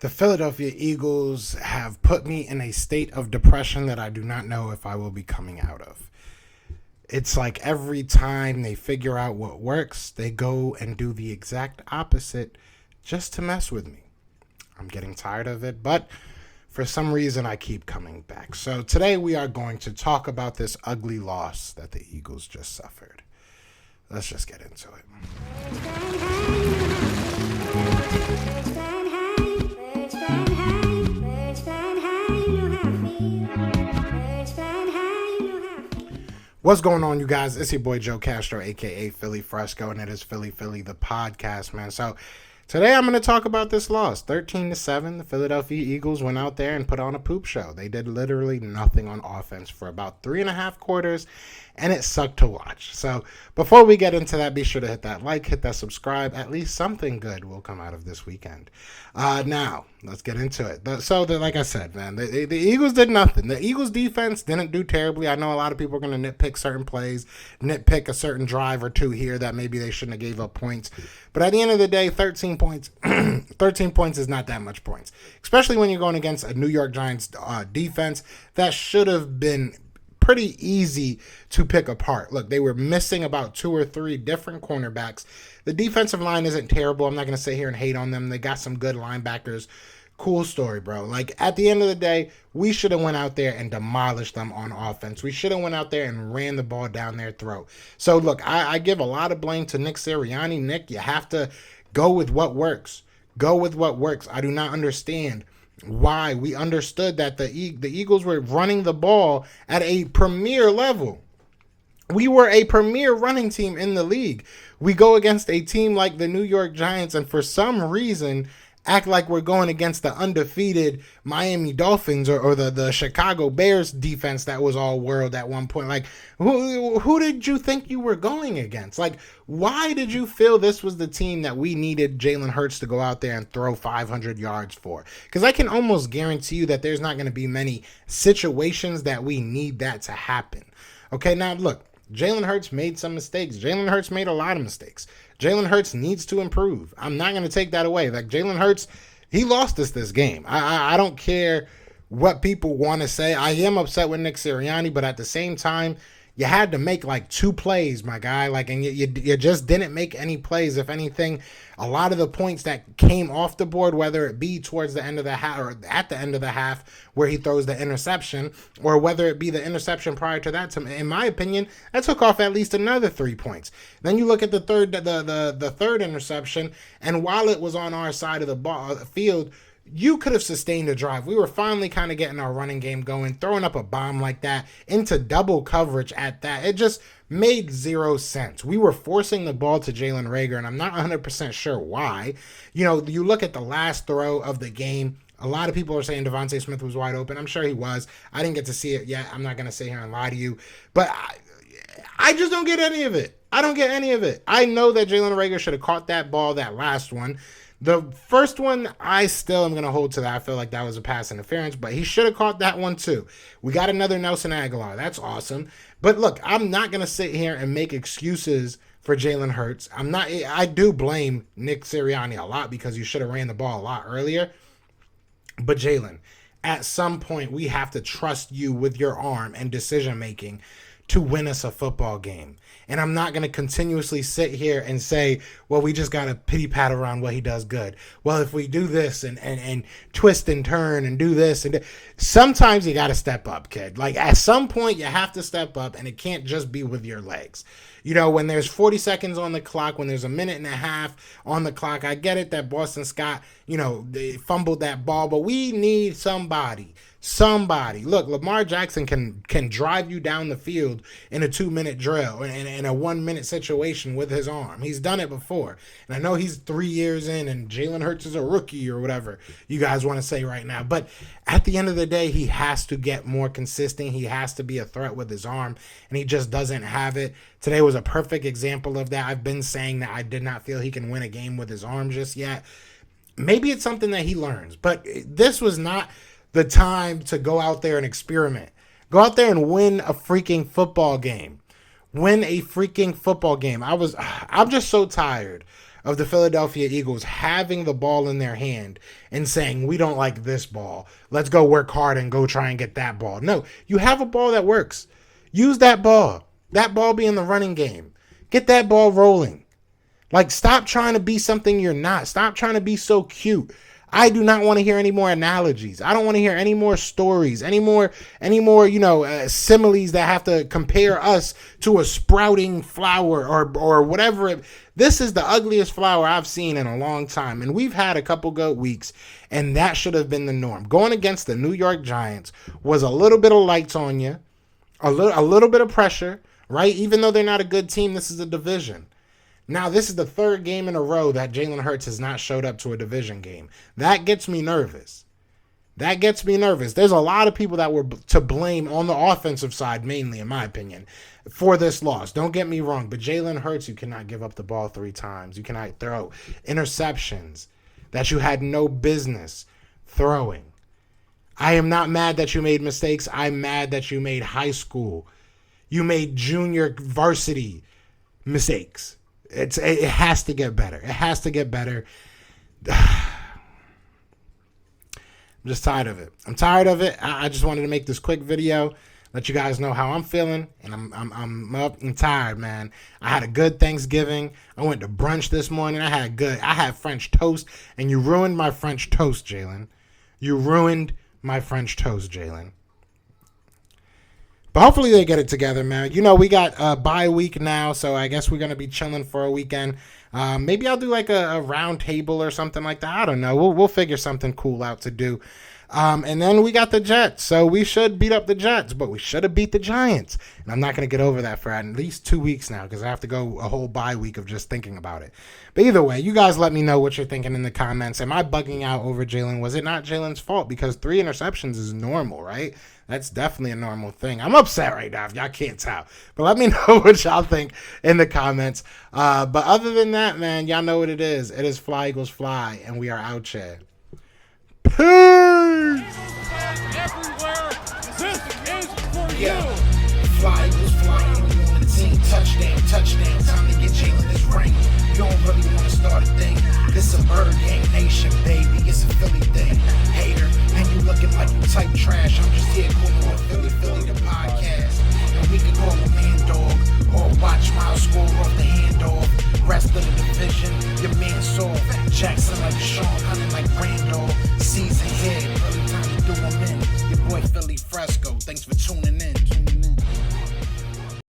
The Philadelphia Eagles have put me in a state of depression that I do not know if I will be coming out of. It's like every time they figure out what works, they go and do the exact opposite just to mess with me. I'm getting tired of it, but for some reason I keep coming back. So today we are going to talk about this ugly loss that the Eagles just suffered. Let's just get into it. What's going on, you guys? It's your boy Joe Castro, aka Philly Fresco, and it is Philly the podcast, man. So today I'm going to talk about this loss. 13-7, the Philadelphia Eagles went out there and put on a poop show. They did literally nothing on offense for about 3.5 quarters, and it sucked to watch. So before we get into that, be sure to hit that like, hit that subscribe. At least something good will come out of this weekend. Now, let's get into it. Like I said, man, the Eagles did nothing. The Eagles defense didn't do terribly. I know a lot of people are going to nitpick certain plays, nitpick a certain drive or two here that maybe they shouldn't have gave up points. But at the end of the day, 13 points, 13 points is not that much points, especially when you're going against a New York Giants defense that should have been pretty easy to pick apart. Look, they were missing about 2 or 3 different cornerbacks. The defensive line isn't terrible. I'm not going to sit here and hate on them. They got some good linebackers. Cool story, bro. Like, at the end of the day, we should have went out there and demolished them on offense. We should have went out there and ran the ball down their throat. So, look, I give a lot of blame to Nick Sirianni. Nick, you have to go with what works. Go with what works. I do not understand why. We understood that the Eagles were running the ball at a premier level. We were a premier running team in the league. We go against a team like the New York Giants, and for some reason act like we're going against the undefeated Miami Dolphins or the Chicago Bears defense that was all world at one point. Like, who did you think you were going against? Like, why did you feel this was the team that we needed Jalen Hurts to go out there and throw 500 yards for? Because I can almost guarantee you that there's not going to be many situations that we need that to happen. Okay, now look, Jalen Hurts made some mistakes. Jalen Hurts made a lot of mistakes. Jalen Hurts needs to improve. I'm not going to take that away. Like, Jalen Hurts, he lost us this game. I don't care what people want to say. I am upset with Nick Sirianni, but at the same time, you had to make like 2 plays, my guy. Like, and you just didn't make any plays. If anything, a lot of the points that came off the board, whether it be towards the end of the half or at the end of the half where he throws the interception, or whether it be the interception prior to that, in my opinion, that took off at least another 3 points. Then you look at the third interception, and while it was on our side of the field, you could have sustained a drive. We were finally kind of getting our running game going. Throwing up a bomb like that into double coverage at that, it just made 0 sense. We were forcing the ball to Jalen Reagor, and I'm not 100% sure why. You know, you look at the last throw of the game, a lot of people are saying Devontae Smith was wide open. I'm sure he was. I didn't get to see it yet. I'm not going to sit here and lie to you. But I just don't get any of it. I don't get any of it. I know that Jalen Reagor should have caught that ball, that last one. The first one, I still am going to hold to that. I feel like that was a pass interference, but he should have caught that one too. We got another Nelson Aguilar. That's awesome. But look, I'm not going to sit here and make excuses for Jalen Hurts. I do blame Nick Sirianni a lot because you should have ran the ball a lot earlier. But Jalen, at some point, we have to trust you with your arm and decision making to win us a football game. And I'm not going to continuously sit here and say, well, we just got to pity pat around what he does good. Well, if we do this and twist and turn and do this, sometimes you got to step up, kid. Like, at some point, you have to step up, and it can't just be with your legs. You know, when there's 40 seconds on the clock, when there's a minute and a half on the clock, I get it that Boston Scott, they fumbled that ball, but we need somebody. Look, Lamar Jackson can drive you down the field in a 2-minute drill, in a 1-minute situation with his arm. He's done it before. And I know he's 3 years in and Jalen Hurts is a rookie or whatever you guys want to say right now. But at the end of the day, he has to get more consistent. He has to be a threat with his arm, and he just doesn't have it. Today was a perfect example of that. I've been saying that I did not feel he can win a game with his arm just yet. Maybe it's something that he learns, but this was not the time to go out there and experiment. Go out there and win a freaking football game. I'm just so tired of the Philadelphia Eagles having the ball in their hand and saying, we don't like this ball. Let's go work hard and go try and get that ball. No, you have a ball that works. Use that ball. That ball be in the running game. Get that ball rolling. Like, stop trying to be something you're not. Stop trying to be so cute. I do not want to hear any more analogies. I don't want to hear any more stories, any more, similes that have to compare us to a sprouting flower or whatever. This is the ugliest flower I've seen in a long time. And we've had a couple good weeks, and that should have been the norm. Going against the New York Giants was a little bit of lights on you, a little bit of pressure, right? Even though they're not a good team, this is a division. Now, this is the third game in a row that Jalen Hurts has not showed up to a division game. That gets me nervous. There's a lot of people that were to blame on the offensive side, mainly, in my opinion, for this loss. Don't get me wrong, but Jalen Hurts, you cannot give up the ball 3 times. You cannot throw interceptions that you had no business throwing. I am not mad that you made mistakes. I'm mad that you made high school. You made junior varsity mistakes. It has to get better. It has to get better. I'm just tired of it. I just wanted to make this quick video, let you guys know how I'm feeling, and I'm up and tired, man. I had a good Thanksgiving. I went to brunch this morning. I had French toast, and you ruined my French toast, Jalen. You ruined my French toast, Jalen. But hopefully they get it together, man. We got a bye week now, so I guess we're going to be chilling for a weekend. Maybe I'll do like a round table or something like that. I don't know. We'll figure something cool out to do. And then we got the Jets, so we should beat up the Jets, but we should have beat the Giants. And I'm not going to get over that for at least 2 weeks now because I have to go a whole bye week of just thinking about it. But either way, you guys let me know what you're thinking in the comments. Am I bugging out over Jalen? Was it not Jalen's fault? Because 3 interceptions is normal, right? That's definitely a normal thing. I'm upset right now if y'all can't tell. But let me know what y'all think in the comments. But other than that, man, y'all know what it is. It is Fly Eagles Fly, and we are out here. Peace! Yeah. Fly Eagles flying on the team. Touchdown. Time to get Jalen this ring. You don't really want to start a thing. This a Bird Gang Nation, baby. It's a Philly thing. Hater, and you looking like you type trash. I'm just here calling on Philly the podcast. And we can call a man dog or watch Miles score off the handoff. Rest of the division, your man saw Jackson like Sean, hunting like Randolph.